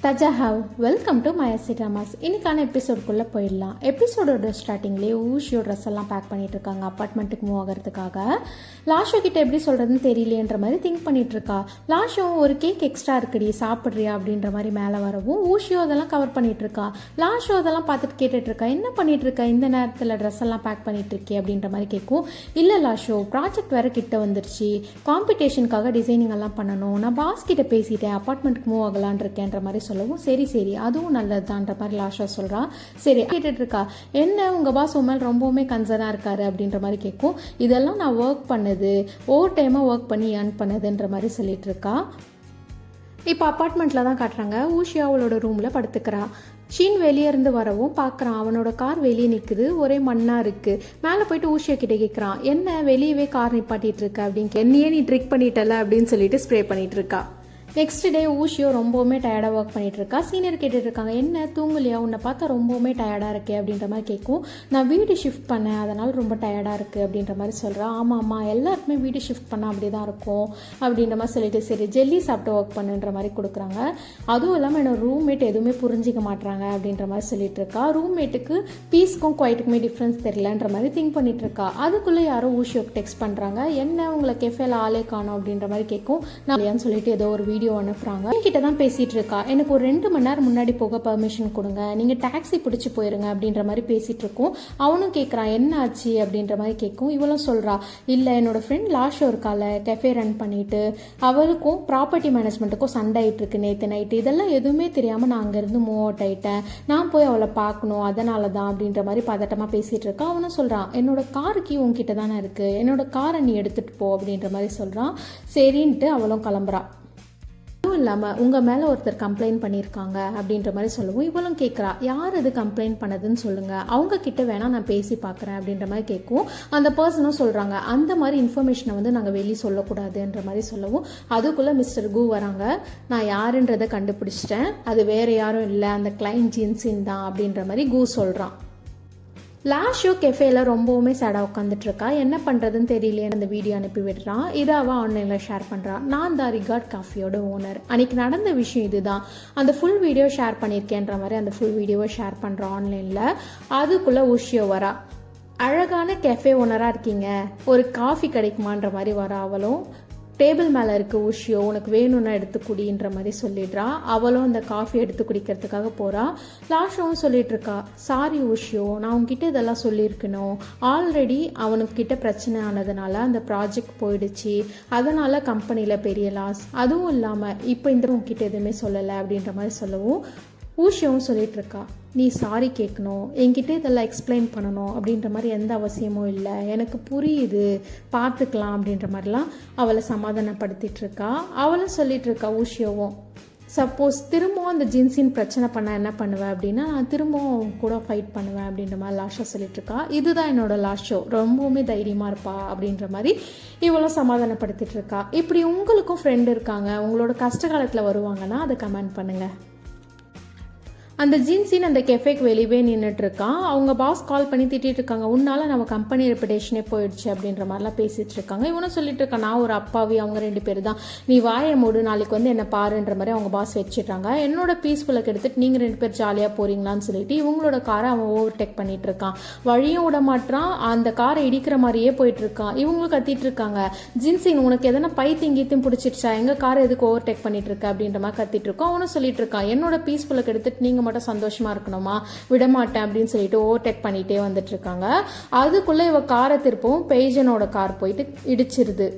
தஜாஹாவ் welcome to மயசி dramas. இன்னைக்கான எபிசோடுக்குள்ளே போயிடலாம். எபிசோடோட ஸ்டார்டிங்லேயே ஊஷியோ ட்ரெஸ் எல்லாம் பேக் பண்ணிட்டு இருக்காங்க அப்பார்ட்மெண்ட்டுக்கு மூவ் ஆகிறதுக்காக. லாஷோ கிட்ட எப்படி சொல்கிறதுன்னு தெரியலையன்ற மாதிரி திங்க் பண்ணிட்டு இருக்கா. லாஷோ ஒரு கேக் எக்ஸ்ட்ரா இருக்குடி சாப்பிட்றியா அப்படின்ற மாதிரி மேலே வரவும் ஊஷியோ அதெல்லாம் கவர் பண்ணிட்டு இருக்கா. லாஷோ அதெல்லாம் பார்த்துட்டு கேட்டுட்டு இருக்கா, என்ன பண்ணிட்டு இருக்கா இந்த நேரத்தில் ட்ரெஸ் எல்லாம் பேக் பண்ணிட்டு இருக்கே அப்படின்ற மாதிரி கேட்கும். இல்லை லாஷோ, ப்ராஜெக்ட் வேற கிட்ட வந்துருச்சு, காம்படிஷனுக்காக டிசைனிங் எல்லாம் பண்ணணும், நான் பாஸ் கிட்ட பேசிட்டேன், அப்பார்ட்மெண்ட்டுக்கு மூவ் ஆகலான் இருக்கேன்ற மாதிரி சொல்லவும் சரி அதுவும் நல்லதுதான்ற மாதிரி லாஷா சொல்றா. சரி கேட்டுட்டு இருக்கா, என்ன உங்க பாஸ் உன் மேல் ரொம்பவுமே கன்சர்னா இருக்காரு அப்படின்ற மாதிரி கேட்கும். இதெல்லாம் நான் ஒர்க் பண்ணது, ஓவர் டைமா ஒர்க் பண்ணி ஏர்ன் பண்ணதுன்ற மாதிரி சொல்லிட்டு இருக்கா. இப்போ அப்பார்ட்மெண்ட்டில் தான் காட்டுறாங்க. ஊஷியா அவளோட ரூமில் படுத்துக்கிறா. ஷீன் வெளியே இருந்து வரவும் பார்க்குறான், அவனோட கார் வெளியே நிற்குது, ஒரே மண்ணாக இருக்குது. மேலே போயிட்டு ஊஷியா கிட்டே கேட்குறான், என்ன வெளியவே கார் நிப்பாட்டிட்டு இருக்க அப்படின்னு. என்னையே நீ ட்ரிக் பண்ணிட்டல அப்படின்னு சொல்லிட்டு ஸ்ப்ரே பண்ணிட்டு இருக்கா. நெக்ஸ்ட் டே ஊஷியோ ரொம்பவுமே டயர்டாக ஒர்க் பண்ணிட்டு இருக்கா. சீனியர் கேட்டுட்டு இருக்காங்க, என்ன தூங்கலையா, உன்னை பார்த்தா ரொம்பவுமே டயர்டாக இருக்கே அப்படின்ற மாதிரி கேட்கும். நான் வீடு ஷிஃப்ட் பண்ணேன், அதனால் ரொம்ப டயர்டாக இருக்குது அப்படின்ற மாதிரி சொல்கிறான். ஆமாம்மா, எல்லாருக்குமே வீடு ஷிஃப்ட் பண்ணால் அப்படி தான் இருக்கும் அப்படின்ற மாதிரி சொல்லிட்டு சரி ஜெல்லி சாப்பிட்டு ஒர்க் பண்ணுன்ற மாதிரி கொடுக்குறாங்க. அதுவும் இல்லாமல் என்னோட ரூம்மேட் எதுவுமே புரிஞ்சிக்க மாட்டாங்க அப்படின்ற மாதிரி சொல்லிட்டு இருக்கா. ரூம்மேட்டுக்கு பீஸ்க்கும் குவைட்டுக்குமே டிஃப்ரென்ஸ் தெரியலன்ற மாதிரி திங்க் பண்ணிட்டு இருக்கா. அதுக்குள்ளே யாரோ ஊஷியோக்கு டெக்ஸ்ட் பண்ணுறாங்க, என்ன உங்களை கெஃபேல ஆளே காணும் அப்படின்ற மாதிரி கேட்கும். நான் ஏன்னு சொல்லிட்டு ஏதோ ஒரு வீடியோ அனுப்புறாங்க. கிட்ட தான் பேசிட்டு இருக்கா, எனக்கு ஒரு 2 மணி நேரம் முன்னாடி போக பெர்மிஷன் கொடுங்க, நீங்க டாக்ஸி பிடிச்சி போயிருங்க அப்படின்ற மாதிரி பேசிட்டு இருக்கோம். அவனும் கேட்கறான், என்ன ஆச்சு அப்படின்ற மாதிரி கேட்கும். இவளும் சொல்றா, இல்ல என்னோட ஃப்ரெண்ட் லாஷோ இருக்கால, கெஃபே ரன் பண்ணிட்டு அவளுக்கும் ப்ராப்பர்ட்டி மேனேஜ்மெண்ட்டுக்கும் சண்டை ஆயிட்டு இருக்கு நேற்று நைட்டு. இதெல்லாம் எதுவுமே தெரியாம நான் அங்க இருந்து மூவ் அவுட் ஆயிட்டேன், நான் போய் அவளை பார்க்கணும், அதனாலதான் அப்படின்ற மாதிரி பதட்டமா பேசிட்டு இருக்கா. அவனும் சொல்றான், என்னோட காருக்கு உன்கிட்ட தானே இருக்கு, என்னோட காரை நீ எடுத்துட்டு போ அப்படின்ற மாதிரி சொல்றான். சரின்ட்டு அவளும் கிளம்புறா. அதுவும் இல்லாமல் உங்கள் மேலே ஒருத்தர் கம்ப்ளைண்ட் பண்ணியிருக்காங்க அப்படின்ற மாதிரி சொல்லவும் இவளும் கேட்குறா, யார் அது கம்ப்ளைண்ட் பண்ணதுன்னு சொல்லுங்கள், அவங்க கிட்ட வேணால் நான் பேசி பார்க்குறேன் அப்படின்ற மாதிரி கேட்கும். அந்த பர்சனும் சொல்கிறாங்க, அந்த மாதிரி இன்ஃபர்மேஷனை வந்து நாங்கள் வெளியே சொல்லக்கூடாதுன்ற மாதிரி சொல்லவும் அதுக்குள்ளே மிஸ்டர் கு வராங்க. நான் யாருன்றதை கண்டுபிடிச்சிட்டேன், அது வேறு யாரும் இல்லை, அந்த கிளைண்ட் ஜின்சின் தான் அப்படின்ற மாதிரி கு சொல்கிறான். லாஷோ கெஃபேல ரொம்பவுமே சேடாக உட்காந்துட்டு இருக்கா. என்ன பண்ணுறதுன்னு தெரியலையே அந்த வீடியோ அனுப்பி விடுறான். இதை அவள் ஆன்லைனில் ஷேர் பண்ணுறான். நான் தான் ரிகார்ட் காஃபியோட ஓனர், அன்னைக்கு நடந்த விஷயம் இதுதான், அந்த ஃபுல் வீடியோ ஷேர் பண்ணியிருக்கேன்ற மாதிரி அந்த ஃபுல் வீடியோவை ஷேர் பண்ணுறான் ஆன்லைனில். அதுக்குள்ளே ஊஷியோ வரா. அழகான கெஃபே ஓனராக இருக்கீங்க, ஒரு காஃபி கிடைக்குமான்ற மாதிரி வரா. அவளும் டேபிள் மேலே இருக்க ஊஷியோ, உனக்கு வேணும்னா எடுத்து குடின்ற மாதிரி சொல்லிடுறா. அவளும் அந்த காஃபி எடுத்து குடிக்கிறதுக்காக போகிறா. லாஷோவும் சொல்லிட்டு இருக்கா, சாரி ஊஷியோ, நான் உங்ககிட்ட இதெல்லாம் சொல்லியிருக்கணும், ஆல்ரெடி அவனுக்கு கிட்ட பிரச்சனை ஆனதுனால அந்த ப்ராஜெக்ட் போயிடுச்சு, அதனால கம்பெனியில் பெரிய லாஸ், அதுவும் இல்லாமல் இப்போ இந்த உங்ககிட்ட எதுவுமே சொல்லலை அப்படின்ற மாதிரி சொல்லவும் ஊஷியோவும் சொல்லிட்டு இருக்கா, நீ சாரி கேட்கணும், என்கிட்ட இதெல்லாம் எக்ஸ்பிளைன் பண்ணணும் அப்படின்ற மாதிரி எந்த அவசியமும் இல்லை, எனக்கு புரியுது, பார்த்துக்கலாம் அப்படின்ற மாதிரிலாம் அவளை சமாதானப்படுத்திட்டு இருக்கா. அவளும் சொல்லிட்டு இருக்கா ஊஷியோவும், சப்போஸ் திரும்பவும் அந்த ஜின்சின் பிரச்சனை பண்ண என்ன பண்ணுவேன் அப்படின்னா நான் திரும்பவும் கூட ஃபைட் பண்ணுவேன் அப்படின்ற மாதிரி லாஷா சொல்லிட்டு இருக்கா. இதுதான் என்னோட லாஷோ, ரொம்பவுமே தைரியமாக இருப்பா அப்படின்ற மாதிரி இவளும் சமாதானப்படுத்திட்டு இருக்கா. இப்படி உங்களுக்கும் ஃப்ரெண்டு இருக்காங்க, உங்களோட கஷ்ட காலத்தில் வருவாங்கன்னா அதை கமெண்ட் பண்ணுங்கள். அந்த ஜின்சின் அந்த கெஃபேக்கு வெளியே நின்றுட்டு இருக்கான். அவங்க பாஸ் கால் பண்ணி திட்டிட்டு இருக்காங்க, உன்னால நம்ம கம்பெனி ரெப்புடேஷனே போயிடுச்சு அப்படின்ற மாதிரிலாம் பேசிட்டு இருக்காங்க. இவனும் சொல்லிட்டு இருக்கான், நான் ஒரு அப்பாவி, அவங்க 2 பேர் தான், நீ வாயை மூடு, நாளைக்கு வந்து என்ன பாருன்ற மாதிரி அவங்க பாஸ் வச்சுட்டாங்க. என்னோட பீஸ்ஃபுல்லுக்கு எடுத்துட்டு நீங்க 2 பேர் ஜாலியாக போறீங்களான்னு சொல்லிட்டு இவங்களோட காரை அவன் ஓவர்டேக் பண்ணிட்டு இருக்கான். வழியும் விட மாட்டான், அந்த காரை இடிக்கிற மாதிரியே போயிட்டு இருக்கான். இவங்களும் கத்திட்டு இருக்காங்க, ஜின்சின் உனக்கு எதனா பைத்தியம் கீத்தியம் பிடிச்சிருச்சா, எங்க காரை எதுக்கு ஓவர்டேக் பண்ணிட்டு இருக்க அப்படின்ற மாதிரி கத்திட்டு இருக்கோம். அவனும் சொல்லிட்டு இருக்கான், என்னோட பீஸ்ஃபுல்லுக்கு எடுத்துட்டு நீங்க மட்டும் சந்தோஷமா இருக்கணுமா, விடமாட்டேன் அப்படின்னு சொல்லிட்டு ஓவர்டேக் பண்ணிட்டே வந்துட்டு இருக்காங்க. அதுக்குள்ள இவ காரை திருப்பவும் பெய்ஜனோட கார் போயிட்டு இடிச்சிருது.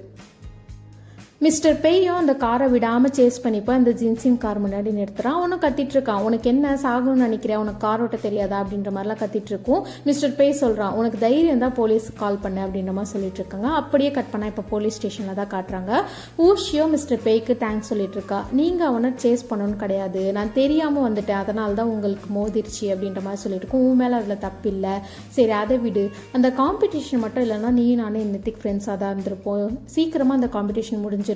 மிஸ்டர் பெய்யும் அந்த காரை விடாமல் சேஸ் பண்ணிப்போ அந்த ஜின்சின் கார் முன்னாடி நிறுத்துறான். அவனும் கத்திட்டு இருக்கான், உனக்கு என்ன சாகணும்னு நினைக்கிறேன், உனக்கு கார் ஓட்ட தெரியாதா அப்படின்ற மாதிரிலாம் கத்திட்டு இருக்கும். மிஸ்டர் பெய் சொல்கிறான், உனக்கு தைரியம் தான் போலீஸ் கால் பண்ண அப்படின்ற மாதிரி சொல்லிட்டு இருக்காங்க. அப்படியே கட் பண்ணால் இப்போ போலீஸ் ஸ்டேஷனில் தான் காட்டுறாங்க. ஊஷியோ மிஸ்டர் பெய்க்கு தேங்க்ஸ் சொல்லிட்டு இருக்கா. நீங்கள் அவனை சேஸ் பண்ணணும்னு கிடையாது, நான் தெரியாமல் வந்துட்டேன், அதனால தான் உங்களுக்கு மோதிருச்சு அப்படின்ற மாதிரி சொல்லிட்டு இருக்கும். உன் மேலே அதில் தப்பு இல்லை, சரி அதை விடு, அந்த காம்படிஷன் மட்டும் இல்லைன்னா நீ நானே இன்னத்துக்கு ஃப்ரெண்ட்ஸாக தான் இருந்திருப்போம், சீக்கிரமாக அந்த காம்படிஷன் முடிஞ்சிடணும்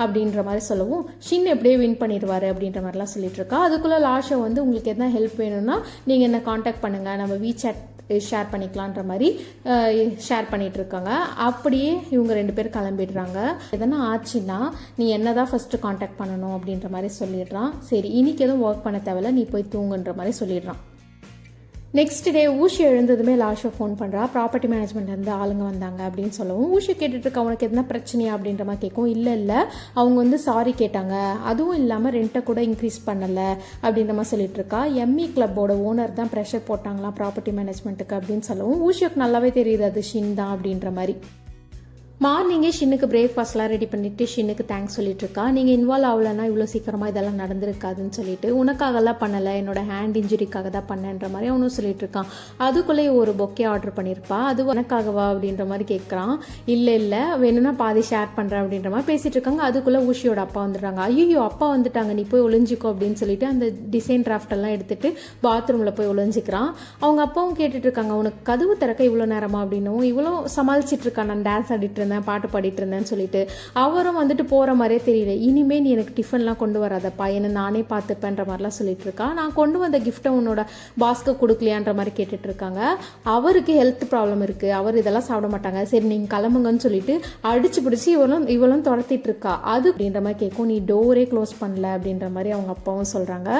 அப்படின்ற மாதிரி சொல்லவும் ஷின் எப்படியே வின் பண்ணிடுவாரு அப்படின்ற மாதிரிலாம் சொல்லிட்டு இருக்கா. அதுக்குள்ள லாஷா வந்து உங்களுக்கு எதனா ஹெல்ப் வேணும்னா நீங்க என்ன காண்டாக்ட் பண்ணுங்க, நம்ம WeChat ஷேர் பண்ணிக்கலான்ற மாதிரி ஷேர் பண்ணிட்டு இருக்காங்க. அப்படியே இவங்க 2 பேர் கிளம்பிடுறாங்க. எதனா ஆச்சுன்னா நீ என்ன தான் ஃபஸ்ட்டு காண்டாக்ட் பண்ணணும் அப்படின்ற மாதிரி சொல்லிடுறான். சரி இன்னைக்கு எதுவும் ஒர்க் பண்ண தேவையில்ல, நீ போய் தூங்குன்ற மாதிரி சொல்லிடுறான். நெக்ஸ்ட் டே ஊஷி எழுந்ததுமே லாஷோ ஃபோன் பண்ணுறா. ப்ராப்பர்ட்டி மேனேஜ்மெண்ட்லேருந்து ஆளுங்க வந்தாங்க அப்படின்னு சொல்லவும் ஊஷி கேட்டுட்டு இருக்க, அவனுக்கு எதனா பிரச்சனையா அப்படின்ற மாதிரி கேட்கும். இல்லை அவங்க வந்து சாரி கேட்டாங்க, அதுவும் இல்லாமல் ரெண்ட்டை கூட இன்க்ரீஸ் பண்ணலை அப்படின்ற மாதிரி சொல்லிட்டு இருக்கா. எம்இ கிளப்போட ஓனர் தான் ப்ரெஷர் போட்டாங்களாம் ப்ராப்பர்ட்டி மேனேஜ்மெண்ட்டுக்கு அப்படின்னு சொல்லவும் ஊஷியோக்கு நல்லாவே தெரியுது அது ஷின் தான் அப்படின்ற மாதிரி. மார்னிங்கே ஷின்னுக்கு பிரேக்ஃபாஸ்ட்லாம் ரெடி பண்ணிவிட்டு ஷின்னுக்கு தேங்க்ஸ் சொல்லிட்டு இருக்கா. நீங்கள் இன்வால்வ் ஆகலைன்னா இவ்வளோ சீக்கிரமாக இதெல்லாம் நடந்திருக்காதுன்னு சொல்லிட்டு, உனக்காகலாம் பண்ணலை, என்னோட ஹேண்ட் இன்ஜுரிக்காக தான் பண்ணேன்ற மாதிரி அவனும் சொல்லிட்டு இருக்கான். அதுக்குள்ளே ஒரு பொக்கே ஆர்டர் பண்ணியிருப்பா. அது உனக்காகவா அப்படின்ற மாதிரி கேட்குறான். இல்லை வேணும்னா பாதி ஷேர் பண்ணுறேன் அப்படின்ற மாதிரி பேசிகிட்டு இருக்காங்க. அதுக்குள்ளே ஊஷியோட அப்பா வந்துடுறாங்க. ஐயோ அப்பா வந்துட்டாங்க, நீ போய் ஒளிஞ்சிக்கோ அப்படின்னு சொல்லிட்டு அந்த டிசைன் டிராஃப்டெல்லாம் எடுத்துகிட்டு பாத்ரூமில் போய் ஒளிஞ்சிக்கிறான். அவங்க அப்பாவும் கேட்டுட்டு இருக்காங்க, உனக்கு கதவு திறக்க இவ்வளோ நேரமா அப்படின்னும் இவ்வளோ சமாளிச்சிட்டு இருக்கான். நான் டான்ஸ் ஆடிட்டு இருந்தேன், பாட்டு பாடிட்டு இருந்தேன்னு சொல்லிட்டு அவரும் வந்துட்டு போற மாதிரியே தெரியல. இனிமே நீ எனக்கு டிஃபன்லாம் கொண்டு வராதப்பா, என்ன நானே பார்த்துப்பேன்ற மாதிரிலாம் சொல்லிட்டு இருக்கா. நான் கொண்டு வந்த கிஃப்ட்டை உன்னோட பாஸ்க்கு கொடுக்கலையான்ற மாதிரி கேட்டுட்டு இருக்காங்க. அவருக்கு ஹெல்த் ப்ராப்ளம் இருக்கு, அவர் இதெல்லாம் சாப்பிட மாட்டாங்க, சரி நீங்க கிளம்புங்கன்னு சொல்லிட்டு அடிச்சு பிடிச்சி இவளும் துரத்திட்டு இருக்கா. அது அப்படின்ற மாதிரி கேட்கும். நீ டோரே க்ளோஸ் பண்ணல அப்படின்ற மாதிரி அவங்க அப்பாவும் சொல்றாங்க.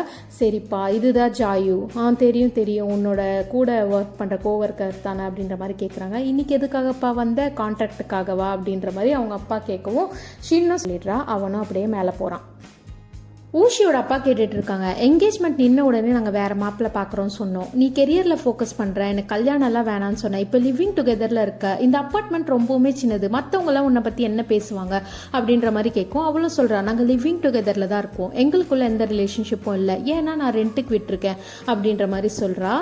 சரிப்பா இதுதான் ஜாயு, தெரியும் உன்னோட கூட ஒர்க் பண்ற கோவர்க்கர் தானே அப்படின்ற மாதிரி கேட்குறாங்க. இன்னைக்கு எதுக்காகப்பா வந்த, கான்ட்ராக்டுக்காகவா அப்படின்ற மாதிரி அவங்க அப்பா கேட்கவும் ஷின்னும் சொல்லிடுறா. அவனும் அப்படியே மேலே போகிறான். ஊஷியோட அப்பா கேட்டுட்டு இருக்காங்க, என்கேஜ்மெண்ட் நின்ன உடனே நாங்கள் வேற மாப்பிள்ள பார்க்குறோம்னு சொன்னோம், நீ கெரியரில் ஃபோக்கஸ் பண்ணுற, எனக்கு கல்யாணம் எல்லாம் வேணான்னு சொன்னேன், இப்போ லிவிங் டுகெதரில் இருக்க, இந்த அப்பார்ட்மெண்ட் ரொம்பவுமே சின்னது, மற்றவங்களாம் உன்னை பற்றி என்ன பேசுவாங்க அப்படின்ற மாதிரி கேட்கும். அவளும் சொல்கிறா, நாங்கள் லிவிங் டுகெதரில் தான் இருக்கோம், எங்களுக்குள்ள எந்த ரிலேஷன்ஷிப்பும் இல்லை, ஏன்னா நான் ரெண்ட்டுக்கு விட்டுருக்கேன் அப்படின்ற மாதிரி சொல்கிறா.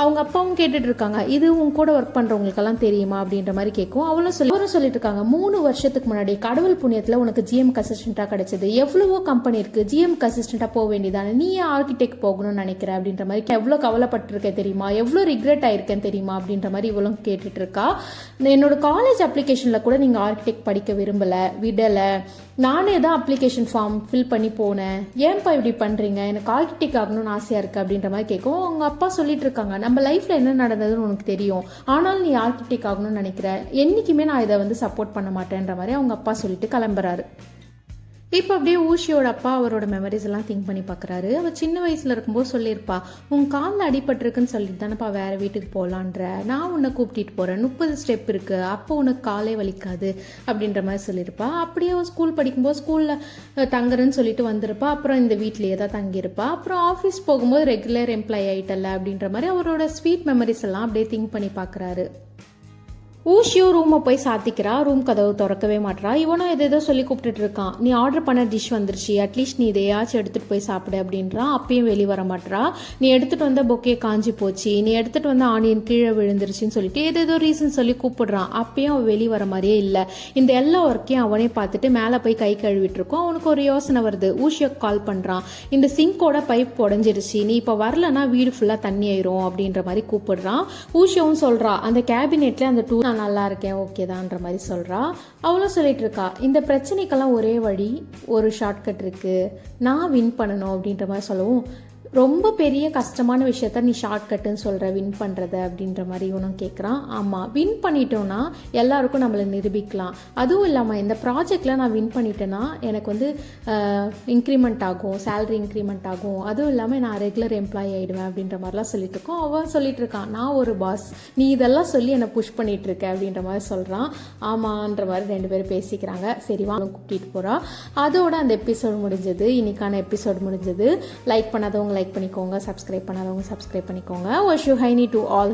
அவங்க அப்பாவும் கேட்டுட்டு இருக்காங்க, இது உன் கூட ஒர்க் பண்றவங்களுக்கெல்லாம் தெரியுமா அப்படின்ற மாதிரி கேட்கும். அவரும் சொல்லிட்டு இருக்காங்க, 3 வருஷத்துக்கு முன்னாடி கடவுள் புண்ணியத்துல உனக்கு ஜிஎம் அசிஸ்டண்டா கிடைச்சது, எவ்வளவோ கம்பெனி இருக்கு, ஜிஎம் அசிஸ்டண்டா போக வேண்டியதானே, நீ ஆர்கிடெக்ட் போகணும்னு நினைக்கிற அப்படின்ற மாதிரி, எவ்வளவு கவலைப்பட்டிருக்கேன் தெரியுமா, எவ்வளவு ரிக்ரெட் ஆயிருக்கேன் தெரியுமா அப்படின்ற மாதிரி இவளும் கேட்டுட்டு இருக்கா. என்னோட காலேஜ் அப்ளிகேஷன்ல கூட நீங்க ஆர்கிடெக்ட் படிக்க விடல, நானே தான் அப்ளிகேஷன் ஃபார்ம் ஃபில் பண்ணி போனேன், ஏன்பா இப்படி பண்றீங்க, எனக்கு ஆர்கிடெக்ட் ஆகணும்னு ஆசையா இருக்கு அப்படின்ற மாதிரி கேட்கும். அவங்க அப்பா சொல்லிட்டு இருக்காங்க, நம்ம லைஃப்ல என்ன நடந்ததுன்னு உனக்கு தெரியும், ஆனால் நீ ஆர்கிடெக்ட் ஆகணும்னு நினைக்கிற, என்னைக்குமே நான் இதை வந்து சப்போர்ட் பண்ண மாட்டேன்ற மாதிரி அவங்க அப்பா சொல்லிட்டு கிளம்புறாரு. இப்போ அப்படியே ஊஷியோட அப்பா அவரோட மெமரிஸ் எல்லாம் திங்க் பண்ணி பார்க்குறாரு. அவள் சின்ன வயசில் இருக்கும்போது சொல்லியிருப்பா, உன் காலில் அடிபட்டிருக்குன்னு சொல்லிட்டு தானேப்பா வேறு வீட்டுக்கு போகலான்ற, நான் உன்னை கூப்பிட்டு போகிறேன், 30 ஸ்டெப் இருக்குது, அப்போ உனக்கு காலே வலிக்காது அப்படின்ற மாதிரி சொல்லியிருப்பா. அப்படியே அவள் ஸ்கூல் படிக்கும்போது ஸ்கூலில் தங்குறேன்னு சொல்லிட்டு வந்திருப்பா. அப்புறம் இந்த வீட்லேயே தான் தங்கியிருப்பா. அப்புறம் ஆஃபீஸ் போகும்போது ரெகுலர் எம்ப்ளாயி ஆகிட்டல அப்படின்ற மாதிரி அவரோட ஸ்வீட் மெமரிஸ் எல்லாம் அப்படியே திங்க் பண்ணி பார்க்குறாரு. ஊஷியோ ரூமை போய் சாத்திக்கிறா. ரூம் கதவு திறக்கவே மாட்டா. இவனும் எதோ சொல்லி கூப்பிட்டுட்டு இருக்கான், நீ ஆர்டர் பண்ண டிஷ் வந்துருச்சு, அட்லீஸ்ட் நீ இதையாச்சும் எடுத்துட்டு போய் சாப்பிடு அப்படின்றான். அப்பயும் வெளியே வர மாட்டா. நீ எடுத்துட்டு வந்த பொக்கே காஞ்சி போச்சு, நீ எடுத்துட்டு வந்த ஆனியன் கீழே விழுந்துருச்சுன்னு சொல்லிட்டு ஏதோ ரீசன் சொல்லி கூப்பிடுறான். அப்பயும் அவன் வெளியே வர மாதிரியே இல்லை. இந்த எல்லா ஒர்க்கையும் அவனே பார்த்துட்டு மேலே போய் கை கழுவிட்டு இருக்கோம். அவனுக்கு ஒரு யோசனை வருது. ஊஷியோக்கு கால் பண்றான், இந்த சிங்கோட பைப் உடஞ்சிருச்சு, நீ இப்போ வரலன்னா வீடு ஃபுல்லா தண்ணி ஆயிரும் அப்படின்ற மாதிரி கூப்பிடுறான். ஊஷியோவும் சொல்றா, அந்த கேபினெட்ல அந்த டூ நல்லா இருக்கேன் ஓகேதான்ற மாதிரி சொல்றா. அவளும் சொல்லிட்டு இருக்கா, இந்த பிரச்சனைக்கெல்லாம் ஒரே வழி, ஒரு ஷார்ட்கட் இருக்கு, நான் வின் பண்ணணும் அப்படின்ற மாதிரி சொல்லவும், ரொம்ப பெரிய கஷ்டமான விஷயத்த நீ ஷார்ட்கட்டுன்னு சொல்கிற வின் பண்ணுறத அப்படின்ற மாதிரி இவனும் கேட்குறான். ஆமாம், வின் பண்ணிட்டோன்னா எல்லாருக்கும் நம்மளை நிரூபிக்கலாம். அதுவும் இல்லாமல் இந்த ப்ராஜெக்டில் நான் வின் பண்ணிட்டேன்னா எனக்கு வந்து இன்க்ரிமெண்ட் ஆகும், சேலரி இன்க்ரிமெண்ட் ஆகும், அதுவும் இல்லாமல் நான் ரெகுலர் எம்ப்ளாயி ஆகிடுவேன் அப்படின்ற மாதிரிலாம் சொல்லிட்டு இருக்கோம். அவன் சொல்லிட்டு இருக்கான், நான் ஒரு பாஸ், நீ இதெல்லாம் சொல்லி என்னை புஷ் பண்ணிட்டு இருக்க அப்படின்ற மாதிரி சொல்கிறான். ஆமான்ற மாதிரி 2 பேரும் பேசிக்கிறாங்க. சரி வாங்க கூப்பிட்டு போகிறா. அதோட அந்த எபிசோடு முடிஞ்சது. இன்னைக்கான எபிசோடு முடிஞ்சது. லைக் பண்ணாதவங்க லைக் பண்ணிக்கோங்க, சப்ஸ்கிரைப் பண்ணாதவங்க சப்ஸ்கிரைப் பண்ணிக்கோங்க. விஷ் யூ ஹைனி டு ஆல்.